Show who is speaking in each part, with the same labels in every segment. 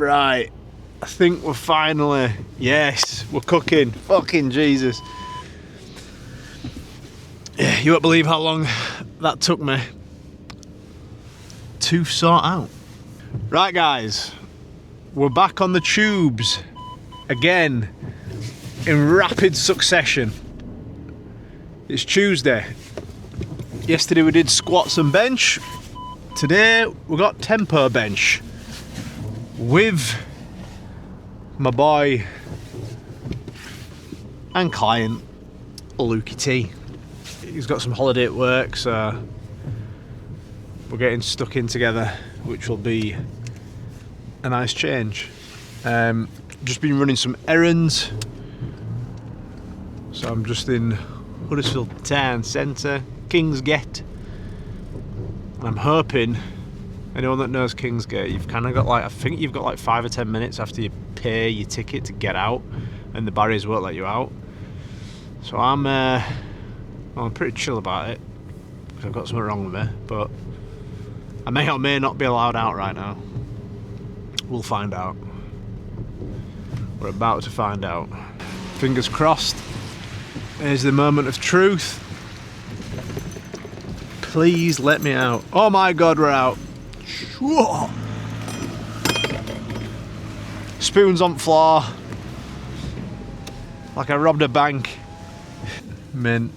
Speaker 1: Right, I think we're finally, yes, we're cooking. Fucking Jesus. Yeah, you won't believe how long that took me to sort out. Right guys, we're back on the tubes again in rapid succession. It's Tuesday. Yesterday we did squats and bench. Today we got tempo bench with my boy and client Lukey. He's got some holiday at work, so we're getting stuck in together, which will be a nice change. Just been running some errands, so I'm just in Huddersfield Town Centre, Kingsgate, and I'm hoping anyone that knows Kingsgate, you've kind of got like, I think you've got like 5 or 10 minutes after you pay your ticket to get out, and the barriers won't let you out. So I'm pretty chill about it because I've got something wrong with me, but I may or may not be allowed out right now. We'll find out. We're about to find out. Fingers crossed. Here's the moment of truth. Please let me out. Oh my God, we're out. Whoa. Spoons on floor. Like I robbed a bank. Mint.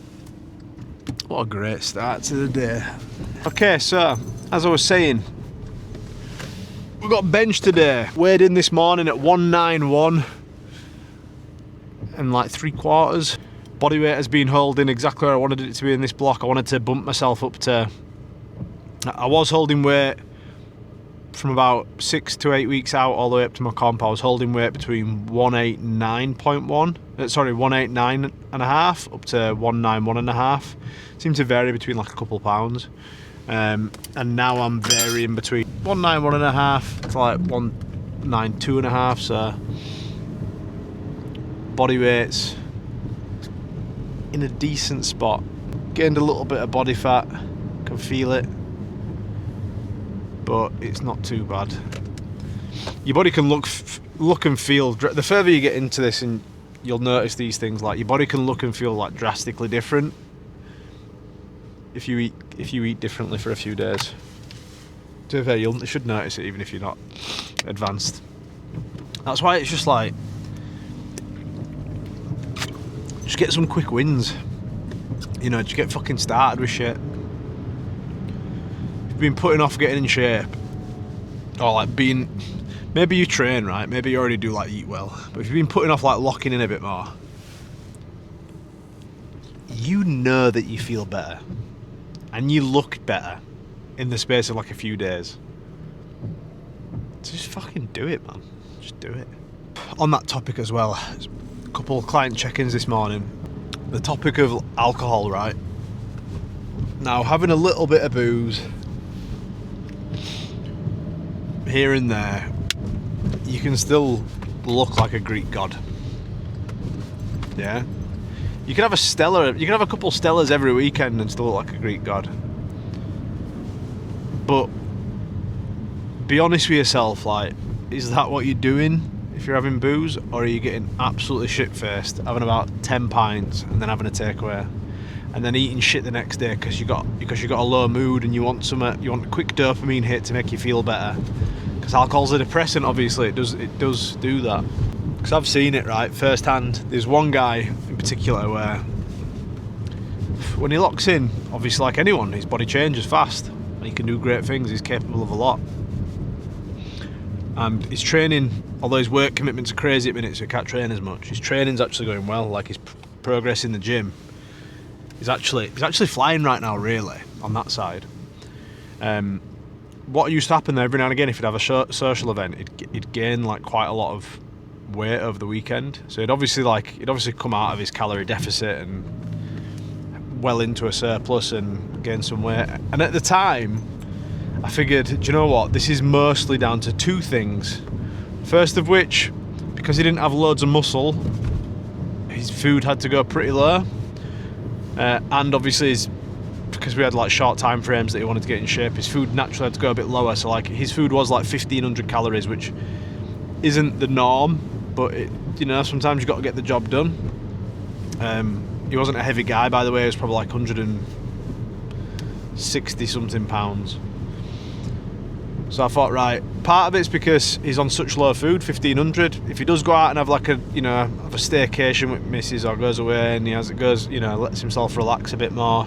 Speaker 1: What a great start to the day. Okay, so as I was saying, we've got bench today. Weighed in this morning at 191 and like 3/4. Body weight has been holding exactly where I wanted it to be in this block. I wanted to bump myself up to, I was holding weight from about 6 to 8 weeks out all the way up to my comp. I was holding weight between 189 and a half up to 191 and a half. Seemed to vary between like a couple pounds. And now I'm varying between 191 and a half to like 192 and a half. So body weight's in a decent spot. Gained a little bit of body fat, can feel it, but it's not too bad. Your body can look and feel, the further you get into this, and you'll notice these things, like your body can look and feel like drastically different if you eat differently for a few days. To be fair, you should notice it even if you're not advanced. That's why it's just like, just get some quick wins. You know, just get fucking started with shit. If you've been putting off getting in shape, or like being, maybe you train, right? Maybe you already do like eat well, but if you've been putting off like locking in a bit more, you know that you feel better and you look better in the space of like a few days. So just fucking do it, man. Just do it. On that topic as well, a couple of client check-ins this morning. The topic of alcohol, right? Now, having a little bit of booze here and there, you can still look like a Greek god. Yeah? You can have a Stella, you can have a couple Stellas every weekend and still look like a Greek god. But be honest with yourself, like, is that what you're doing if you're having booze, or are you getting absolutely shit-faced, having about 10 pints and then having a takeaway, and then eating shit the next day because you got a low mood and you want a quick dopamine hit to make you feel better? Because alcohol's a depressant, obviously. It does do that. Because I've seen it, right, firsthand. There's one guy in particular where when he locks in, obviously like anyone, his body changes fast and he can do great things. He's capable of a lot. And his training, although his work commitments are crazy at minutes, so he can't train as much, his training's actually going well. Like his progress in the gym, he's actually flying right now, really, on that side. What used to happen there every now and again, if he'd have a social event, he'd gain like quite a lot of weight over the weekend. So he'd obviously come out of his calorie deficit and well into a surplus and gain some weight. And at the time, I figured, do you know what? This is mostly down to two things. First of which, because he didn't have loads of muscle, his food had to go pretty low. And obviously, because we had like short time frames that he wanted to get in shape, his food naturally had to go a bit lower. So like his food was like 1,500 calories, which isn't the norm, but sometimes you've got to get the job done. He wasn't a heavy guy, by the way. He was probably like 160 something pounds. So I thought, right, part of it's because he's on such low food, 1,500. If he does go out and have like have a staycation with missus, or goes away and lets himself relax a bit more,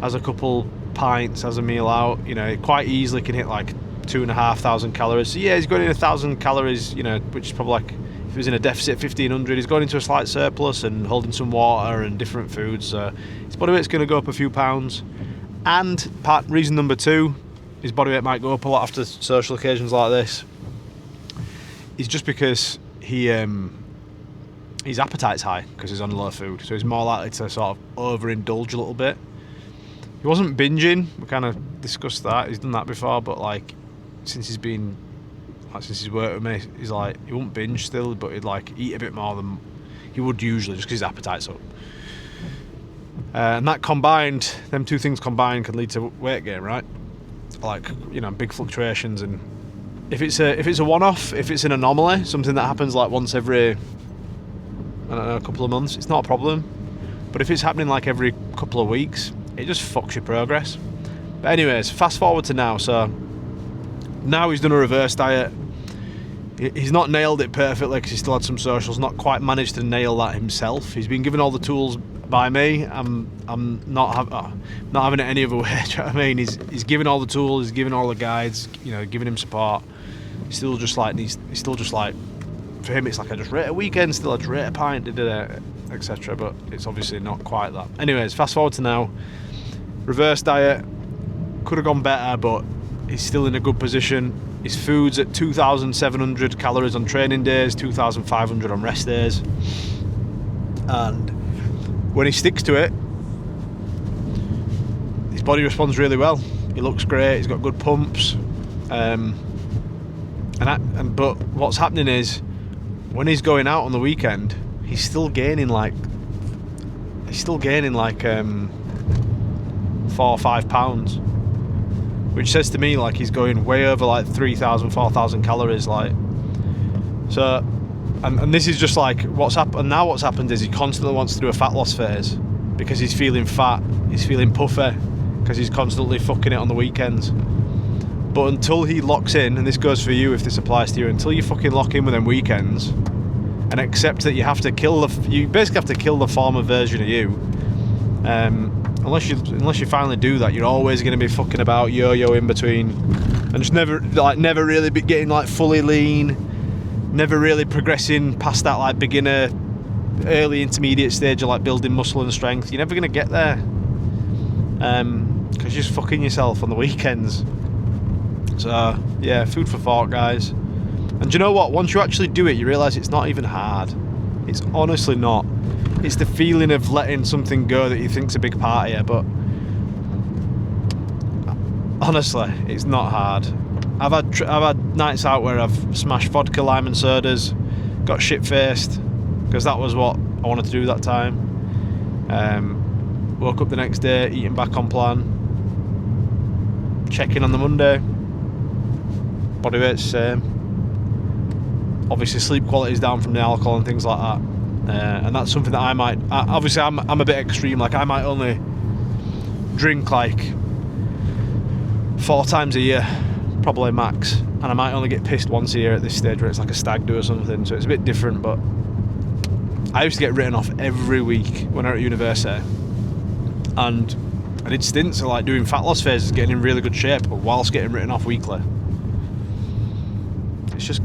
Speaker 1: has a couple pints, has a meal out, he quite easily can hit like 2,500 calories. So yeah, he's going in 1,000 calories, which is probably like, if he was in a deficit 1,500, he's going into a slight surplus and holding some water and different foods. So his body weight's going to go up a few pounds. And reason number 2, his body weight might go up a lot after social occasions like this, is just because his appetite's high because he's on low food, so he's more likely to sort of overindulge a little bit. He wasn't binging, we kind of discussed that, he's done that before, but like since he's worked with me, he won't binge still, but he'd like eat a bit more than he would usually, just because his appetite's up. And that combined, them two things combined, can lead to weight gain, right? Like, big fluctuations. And if it's a one-off, if it's an anomaly, something that happens like once every, a couple of months, it's not a problem. But if it's happening like every couple of weeks, it just fucks your progress. But anyways, fast forward to now. So now he's done a reverse diet. He's not nailed it perfectly because he still had some socials, not quite managed to nail that himself. He's been given all the tools by me. I'm not having it any other way. Do you know what I mean? He's given all the tools, he's given all the guides, giving him support. He's still just like, for him it's like, I just rate a weekend, still I just rate a pint, etc. But it's obviously not quite that. Anyways, fast forward to now. Reverse diet, could have gone better, but he's still in a good position. His food's at 2,700 calories on training days, 2,500 on rest days, and when he sticks to it, his body responds really well. He looks great. He's got good pumps, but what's happening is, when he's going out on the weekend, he's still gaining like 4 or 5 pounds, which says to me like he's going way over like 3,000, 4,000 calories, like. So. And this is just like what's happened. Now what's happened is he constantly wants to do a fat loss phase because he's feeling fat, he's feeling puffy because he's constantly fucking it on the weekends. But until he locks in, and this goes for you if this applies to you, until you fucking lock in with them weekends and accept that you basically have to kill the former version of you. Unless you finally do that, you're always going to be fucking about yo-yo in between and just never really be getting like fully lean. Never really progressing past that like beginner, early intermediate stage of like building muscle and strength. You're never going to get there because you're just fucking yourself on the weekends. So yeah, food for thought, guys. And do you know what? Once you actually do it, you realise it's not even hard. It's honestly not. It's the feeling of letting something go that you think's a big part of you, but honestly, it's not hard. I've had nights out where I've smashed vodka, lime and sodas, got shit-faced, because that was what I wanted to do that time. Woke up the next day, eating back on plan, check in on the Monday, body weight's same. Obviously sleep quality's down from the alcohol and things like that. And that's something that I'm a bit extreme, like I might only drink like 4 times a year. Probably max, and I might only get pissed once a year at this stage where it's like a stag do or something, so it's a bit different. But I used to get written off every week when I was at university, and I did stints of like doing fat loss phases, getting in really good shape whilst getting written off weekly. It's just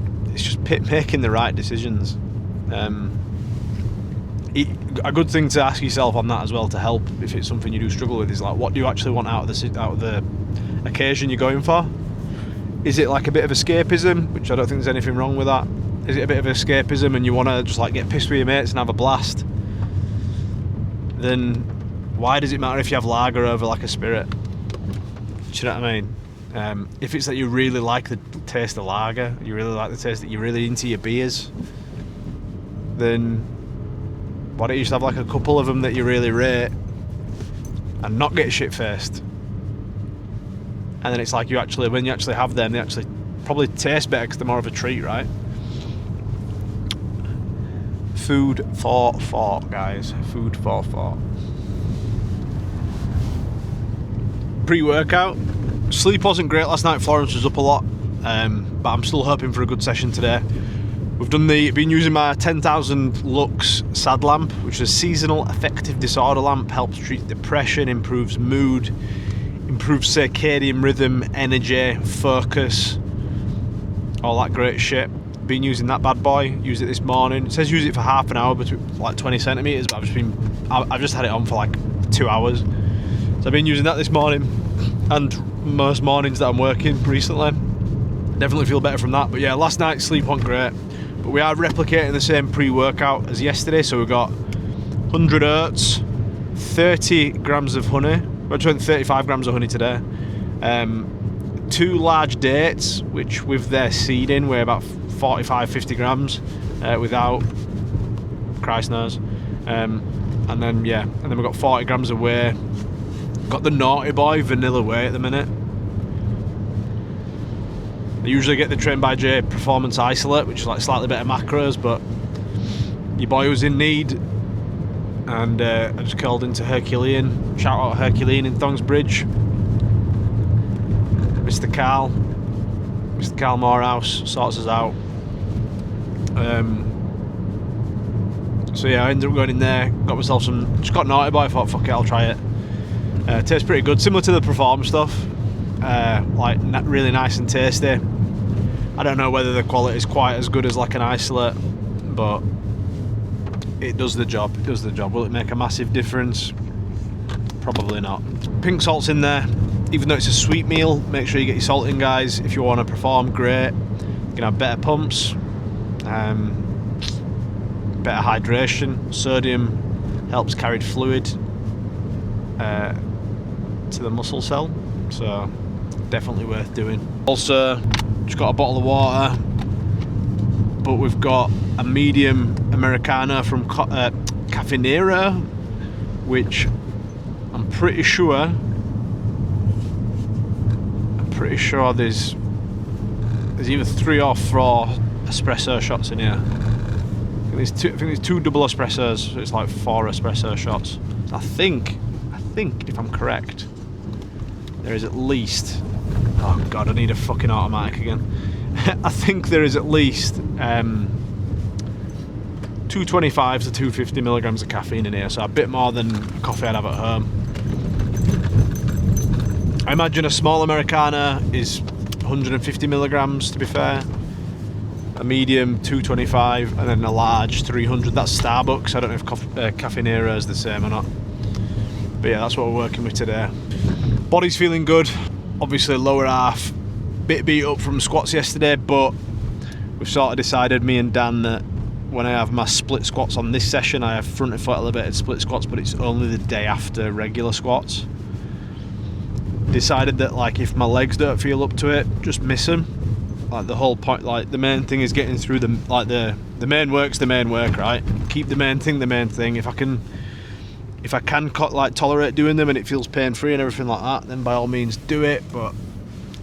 Speaker 1: making the right decisions. A good thing to ask yourself on that as well, to help if it's something you do struggle with, is like, what do you actually want out of the occasion you're going for? Is it like a bit of escapism, which I don't think there's anything wrong with that? Is it a bit of escapism and you want to just like get pissed with your mates and have a blast? Then why does it matter if you have lager over like a spirit? Do you know what I mean? If it's that you really like the taste of lager, you really like the taste, that you're really into your beers, then why don't you just have like a couple of them that you really rate and not get shit-faced? And then it's like when you actually have them, they actually probably taste better because they're more of a treat, right? Food for thought, guys. Food for thought. Pre-workout. Sleep wasn't great last night. Florence was up a lot, but I'm still hoping for a good session today. We've been using my 10,000 lux SAD lamp, which is a seasonal affective disorder lamp. Helps treat depression, improves mood, improves circadian rhythm, energy, focus, all that great shit. Been using that bad boy. Used it this morning. It says use it for half an hour, but like 20 centimeters. But I've just had it on for like 2 hours. So I've been using that this morning, and most mornings that I'm working recently. Definitely feel better from that. But yeah, last night's sleep wasn't great. But we are replicating the same pre-workout as yesterday. So we've got 100 oats, 30 grams of honey. We're trying 35 grams of honey today. 2 large dates, which with their seed in weigh about 45-50 grams without, Christ knows. And then we've got 40 grams of whey. Got the Naughty Boy vanilla whey at the minute. I usually get the Train by J Performance Isolate, which is like slightly better macros, but your boy was in need, and I just called into Herculean. Shout out Herculean in Thongsbridge. Mr. Carl Morehouse sorts us out. So yeah, I ended up going in there, got myself just got Naughty Boy. I thought, fuck it, I'll try it. Tastes pretty good, similar to the Perform stuff. Like really nice and tasty. I don't know whether the quality is quite as good as like an isolate, but it does the job. Will it make a massive difference? Probably not. Pink salt's in there. Even though it's a sweet meal, make sure you get your salt in, guys. If you want to perform, great. You can have better pumps, better hydration. Sodium helps carry fluid to the muscle cell, so definitely worth doing. Also, just got a bottle of water, but we've got a medium Americano from Caffeinera, which I'm pretty sure there's either 3 or 4 espresso shots in here. I think there's 2 double espressos, so it's like 4 espresso shots. So I think if I'm correct, there is at least, oh god, I need a fucking automatic again. I think there is at least 225 to 250 milligrams of caffeine in here, so a bit more than a coffee I'd have at home. I imagine a small Americano is 150 milligrams, to be fair. A medium 225, and then a large 300. That's Starbucks. I don't know if Caffeinera is the same or not. But yeah, that's what we're working with today. Body's feeling good. Obviously lower half, bit beat up from squats yesterday, but we've sort of decided, me and Dan, that when I have my split squats on this session, I have front and foot elevated split squats, but it's only the day after regular squats. Decided that like if my legs don't feel up to it, just miss them. Like the whole point, like the main thing is getting through the main work's the main work, right? Keep the main thing the main thing. If I can like tolerate doing them and it feels pain free and everything like that, then by all means do it. But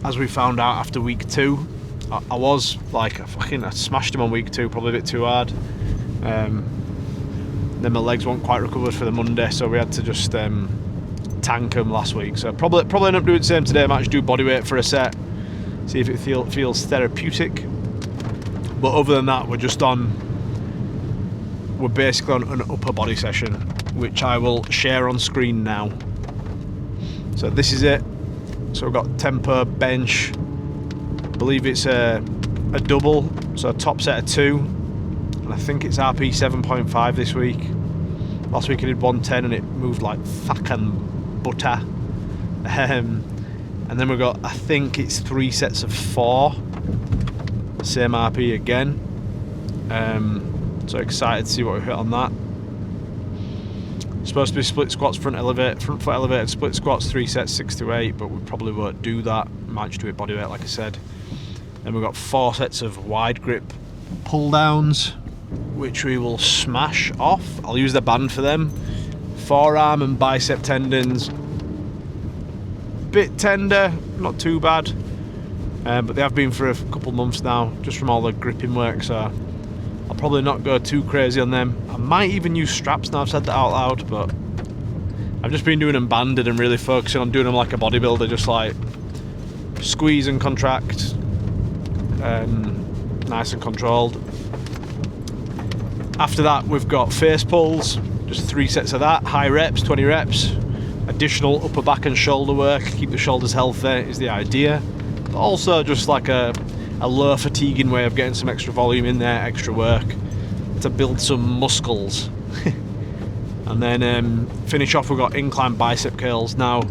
Speaker 1: as we found out after week 2, I was like I smashed them on week 2, probably a bit too hard. Then my legs weren't quite recovered for the Monday, so we had to just tank them last week. So probably end up doing the same today. I might just do body weight for a set, see if it feels therapeutic. But other than that, we're basically on an upper body session, which I will share on screen now. So this is it. So we've got tempo bench. I believe it's a double, so a top set of 2, and I think it's RP 7.5 this week. Last week I did 110 and it moved like fucking butter. And then we've got, I think it's 3 sets of 4, same RP again. So excited to see what we hit on that. Supposed to be split squats, front foot elevated split squats, 3 sets, 6 to 8, but we probably won't do that. Might just do it body weight, like I said. Then we've got 4 sets of wide grip pull downs, which we will smash off. I'll use the band for them. Forearm and bicep tendons, bit tender, not too bad, but they have been for a couple months now, just from all the gripping work. So I'll probably not go too crazy on them. I might even use straps now I've said that out loud, but I've just been doing them banded and really focusing on doing them like a bodybuilder, just like squeeze and contract, nice and controlled. After that we've got face pulls, just 3 sets of that, high reps, 20 reps, additional upper back and shoulder work, keep the shoulders healthy is the idea, but also just like a low fatiguing way of getting some extra volume in there, extra work to build some muscles. And then finish off, we've got incline bicep curls. Now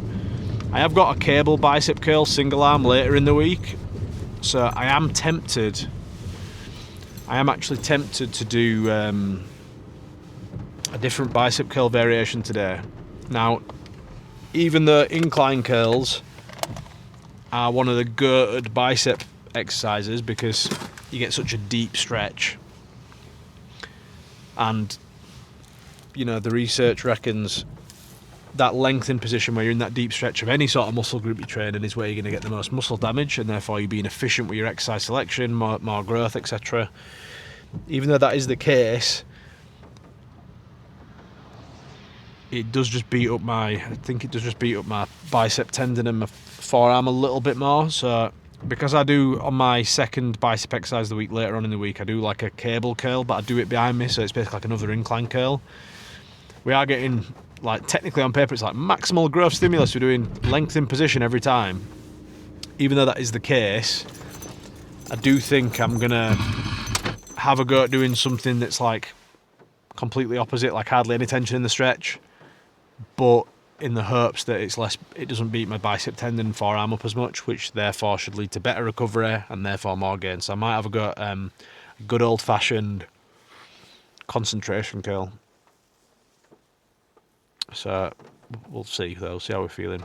Speaker 1: I have got a cable bicep curl single arm later in the week, so I am actually tempted to do a different bicep curl variation today. Now, even though incline curls are one of the go-to bicep exercises because you get such a deep stretch, and you know the research reckons that lengthened position where you're in that deep stretch of any sort of muscle group you're training is where you're going to get the most muscle damage, and therefore you're being efficient with your exercise selection, more growth, etc. Even though that is the case, it does just beat up my bicep tendon and my forearm a little bit more. So because I do on my second bicep exercise of the week later on in the week, I do like a cable curl, but I do it behind me, so it's basically like another incline curl. We are getting, like, technically on paper it's like maximal growth stimulus, we're doing length in position every time. Even though that is the case, I do think I'm gonna have a go at doing something that's like completely opposite, like hardly any tension in the stretch, but in the hopes that it doesn't beat my bicep tendon and forearm up as much, which therefore should lead to better recovery and therefore more gain. So I might have a go at a good old-fashioned concentration curl. So we'll see though, see how we're feeling.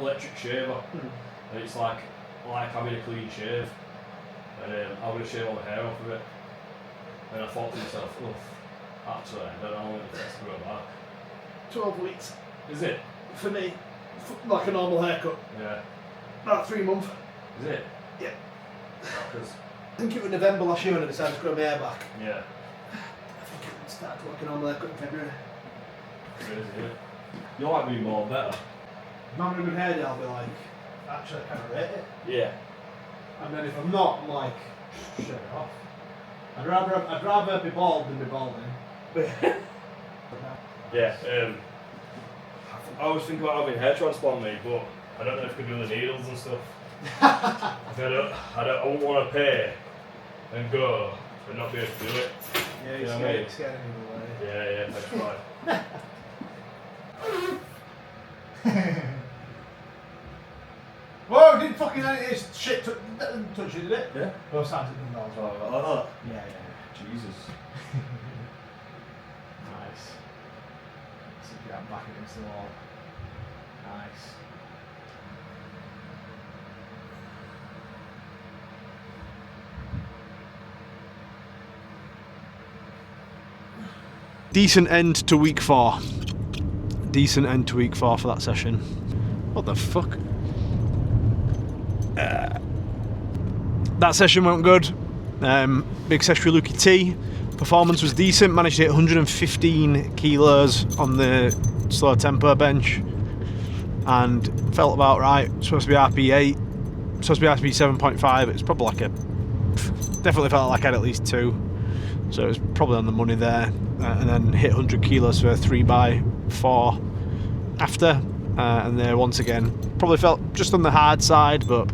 Speaker 2: Electric shaver, and it's like having a clean shave, and I'm going to shave all the hair off of it, and I thought to myself, oh, actually I don't know how long it takes to grow back.
Speaker 3: 12 weeks.
Speaker 2: Is it?
Speaker 3: For me, like a normal haircut.
Speaker 2: Yeah.
Speaker 3: About 3 months.
Speaker 2: Is it?
Speaker 3: Yeah.
Speaker 2: Because
Speaker 3: I think it was November last year when I decided to grow my hair back.
Speaker 2: yeah.
Speaker 3: I think it started like a normal haircut in February.
Speaker 2: Crazy, isn't it? You're like being more better.
Speaker 3: If I'm having a good hair day, I'll be like, actually I kind of rate it.
Speaker 2: Yeah.
Speaker 3: And then if I'm not, I'm like, shut it off. I'd rather be bald than be balding.
Speaker 2: Yeah. I always think about having hair transplant made, but I don't know if I could do the needles and stuff. I wouldn't want to pay and go but not be able to do it.
Speaker 3: Yeah,
Speaker 2: you know what I mean?
Speaker 3: scared of me away.
Speaker 2: Yeah, that's right.
Speaker 3: Whoa, didn't fucking it's shit touch you, did it?
Speaker 2: Yeah.
Speaker 3: Both sides of the nose.
Speaker 2: Oh,
Speaker 3: Yeah.
Speaker 2: Jesus.
Speaker 3: Nice. Sit your back against the wall. Nice.
Speaker 1: Decent end to week 4. Decent end to week 4 for that session. What the fuck? That session went good. Big session for Lukey T. Performance was decent. Managed to hit 115 kilos on the slow tempo bench, and felt about right. Supposed to be RP8. Supposed to be RP 7.5. It's probably like definitely felt like I had at least 2. So it was probably on the money there. And then hit 100 kilos for 3x4 after. And there once again, probably felt just on the hard side, but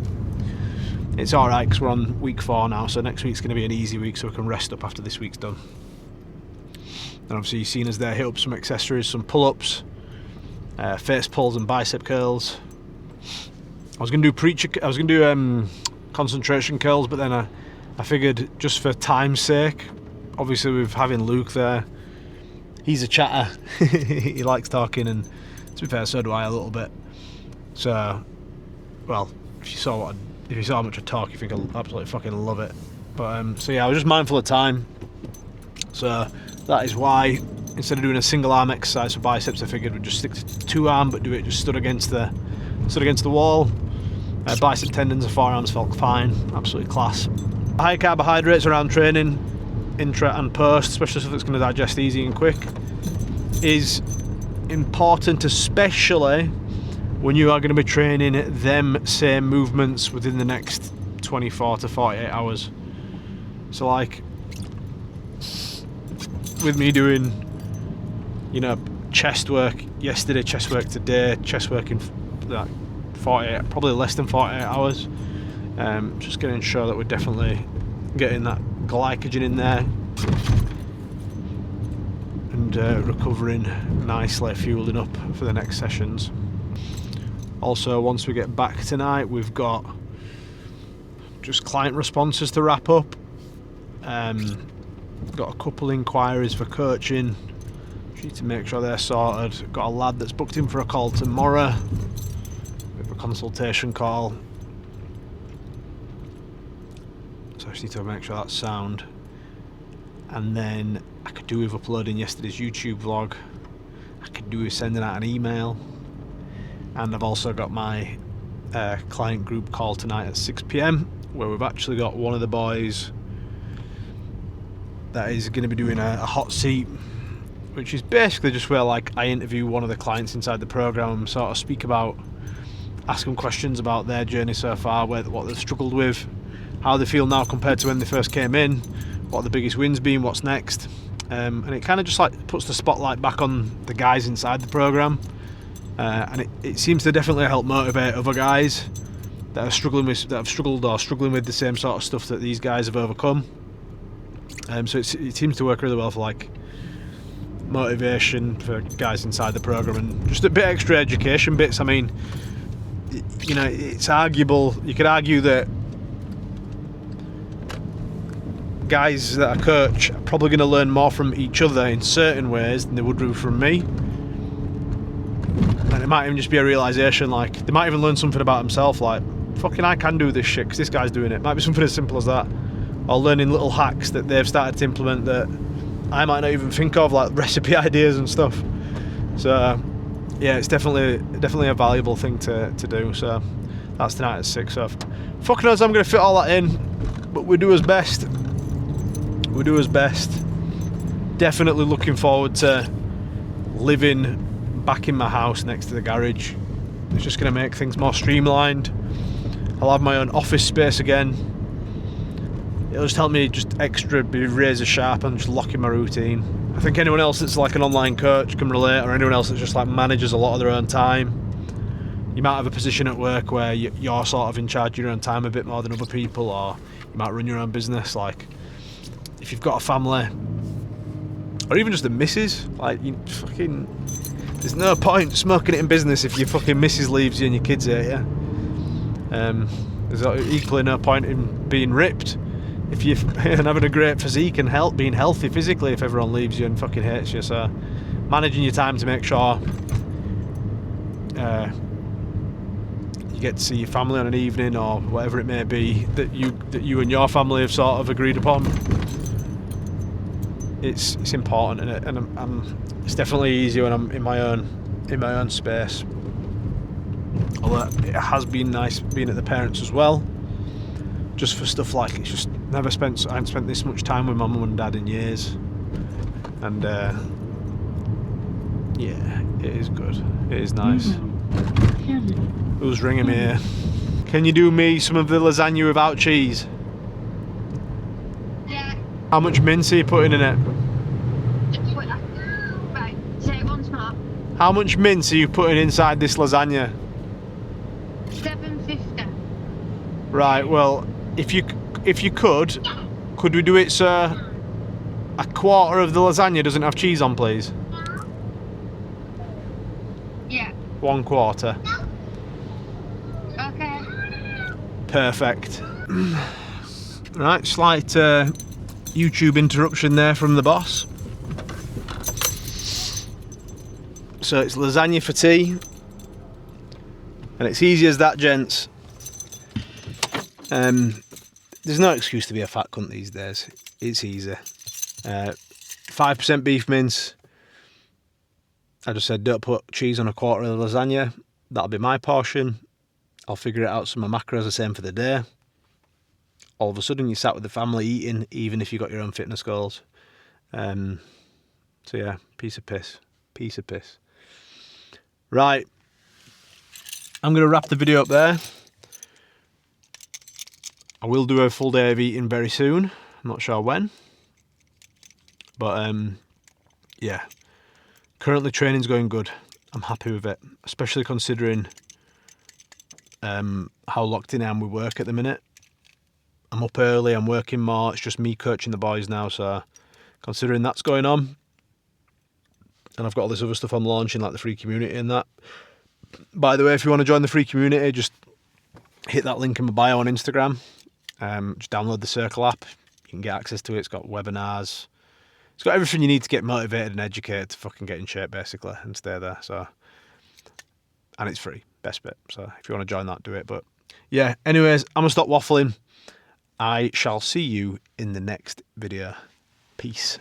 Speaker 1: it's alright because we're on week 4 now, so next week's going to be an easy week so we can rest up after this week's done. And obviously you've seen us there hit up some accessories, some pull-ups, face pulls and bicep curls. I was going to do concentration curls, but then I figured just for time's sake, obviously with having Luke there, he's a chatter. He likes talking, and to be fair, so do I a little bit. So, well, if you saw how much I talk, you think I'll absolutely fucking love it. But so yeah, I was just mindful of time. So that is why instead of doing a single arm exercise for biceps, I figured we'd just stick to 2 arm, but do it just stood against the wall. Bicep tendons and forearms felt fine, absolutely class. High carbohydrates around training, intra and post, especially if it's going to digest easy and quick, is important, especially when you are going to be training them same movements within the next 24 to 48 hours. So like with me doing, chest work yesterday, chest work today, chest work in like 48, probably less than 48 hours, just going to ensure that we're definitely getting that glycogen in there and recovering nicely, fueling up for the next sessions. Also, once we get back tonight, we've got just client responses to wrap up. Got a couple inquiries for coaching. Need to make sure they're sorted. Got a lad that's booked in for a call tomorrow. We have a consultation call. So I just need to make sure that's sound. And then I could do with uploading yesterday's YouTube vlog. I could do with sending out an email. And I've also got my client group call tonight at 6 PM, where we've actually got one of the boys that is going to be doing a hot seat, which is basically just where like I interview one of the clients inside the program and sort of speak about, ask them questions about their journey so far, what they've struggled with, how they feel now compared to when they first came in, what the biggest wins been, what's next, and it kind of just like puts the spotlight back on the guys inside the program. And it seems to definitely help motivate other guys that have struggled with the same sort of stuff that these guys have overcome. So it seems to work really well for like motivation for guys inside the program and just a bit extra education bits. I mean, it's arguable. You could argue that guys that I coach are probably going to learn more from each other in certain ways than they would do from me. And it might even just be a realisation, like, they might even learn something about themselves, like, fucking I can do this shit because this guy's doing it. Might be something as simple as that. Or learning little hacks that they've started to implement that I might not even think of, like recipe ideas and stuff. So, yeah, it's definitely a valuable thing to do. So, that's tonight at 6. So, fuck knows I'm going to fit all that in, but we do as best. We do as best. Definitely looking forward to living back in my house next to the garage. It's just going to make things more streamlined. I'll have my own office space again. It'll just help me just extra be razor sharp and just lock in my routine. I think anyone else that's like an online coach can relate, or anyone else that just like manages a lot of their own time. You might have a position at work where you're sort of in charge of your own time a bit more than other people, or you might run your own business. Like, if you've got a family, or even just a missus, like, there's no point smoking it in business if your fucking missus leaves you and your kids hate you. There's equally no point in being ripped if you're and having a great physique and being healthy physically if everyone leaves you and fucking hates you. So managing your time to make sure you get to see your family on an evening or whatever it may be that you and your family have sort of agreed upon. It's important, and it's definitely easier when I'm in my own space. Although it has been nice being at the parents as well, just for stuff like it's just I haven't spent this much time with my mum and dad in years, and yeah, it is good. It is nice. Who's ringing me here? Can you do me some of the lasagna without cheese?
Speaker 4: Yeah.
Speaker 1: How much mince are you putting in it?
Speaker 4: Right, say it once more.
Speaker 1: How much mince are you putting inside this lasagna?
Speaker 4: 750.
Speaker 1: Right, well, if you could we do it so a quarter of the lasagna doesn't have cheese on, please?
Speaker 4: Yeah.
Speaker 1: 1/4.
Speaker 4: Okay.
Speaker 1: Perfect. Right, slight YouTube interruption there from the boss. So it's lasagna for tea, and it's easy as that, gents. There's no excuse to be a fat cunt these days. It's easy. 5% beef mince. I just said don't put cheese on a quarter of the lasagna. That'll be my portion. I'll figure it out. So my macros are the same for the day. All of a sudden you sat with the family eating, even if you got your own fitness goals. So yeah, piece of piss. Right, I'm going to wrap the video up there. I will do a full day of eating very soon. I'm not sure when. But yeah, currently training's going good. I'm happy with it, especially considering how locked in I am with work at the minute. I'm up early, I'm working more, it's just me coaching the boys now, so considering that's going on, and I've got all this other stuff I'm launching, like the free community and that. By the way, if you want to join the free community, just hit that link in my bio on Instagram. Just download the Circle app. You can get access to it. It's got webinars. It's got everything you need to get motivated and educated to fucking get in shape, basically, and stay there. So, and it's free. Best bit. So if you want to join that, do it. But yeah, anyways, I'm going to stop waffling. I shall see you in the next video. Peace.